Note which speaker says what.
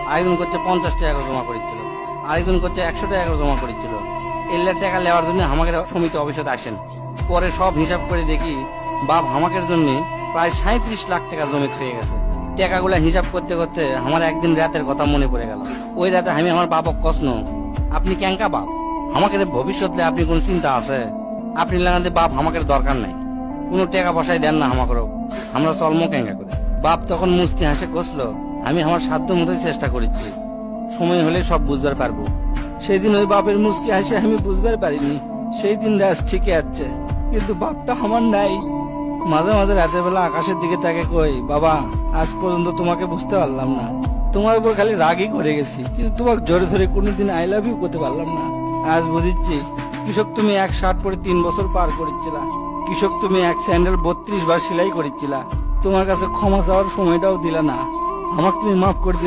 Speaker 1: আরেকজন করছে 50 টাকা করে জমা করেছিল, আরেকজন করছে 100 টাকা করে জমা করেছিল। এল্লার টাকা নেওয়ার জন্য আমাকে সমিতি অফিসে আসেন। পরে সব হিসাব করে দেখি বাপ আমাকের জন্য প্রায় 37 লাখ টাকা জমি হয়ে গেছে। টাকাগুলা হিসাব করতে করতে আমার একদিন রাতের কথা মনে পড়ে গেল। ওই রাতে আমি আমার বাপক কষন, আপনি ক্যাঙ্কা বাপ, আমাকে ভবিষ্যতে আপনি কোন চিন্তা আছে? আপনি লাগাতে বাপ আমাকে দরকার নাই, কোনো টাকা পয়সায় দেন না আমাকেও, আমরা চলমো ক্যাঙ্কা করে। বাপ তখন মুস্কি হাসে কষলো, আমি আমার সাধ্য মতোই চেষ্টা করেছি, সময় হলে সব বুঝবার পারবো। সেই দিন ওই বাপের মুস্কি হাসে আমি বুঝবার পারিনি। সেই দিন রাত ঠিকই আছে, কিন্তু বাপটা আমার নাই। মাঝে মাঝে রাতের বেলা আকাশের দিকে তাকে কই, বাবা আজ পর্যন্ত তোমাকে বুঝতে পারলাম না, তোমার উপর খালি রাগই করে গেছি, কিন্তু তোমাকে জোরে ধরে কোনোদিন আই লাভ ইউ করতে পারলাম না। আজ বুঝিচ্ছি কৃষক তুমি এক শার্ট পরে 3 বছর পার করেছিলা, কৃষক তুমি এক স্যান্ডেল 32 বার সেলাই করেছিলা, তোমার কাছে ক্ষমা চাওয়ার সময়টাও দিলা না। আমাকে তুমি মাফ করে দিও।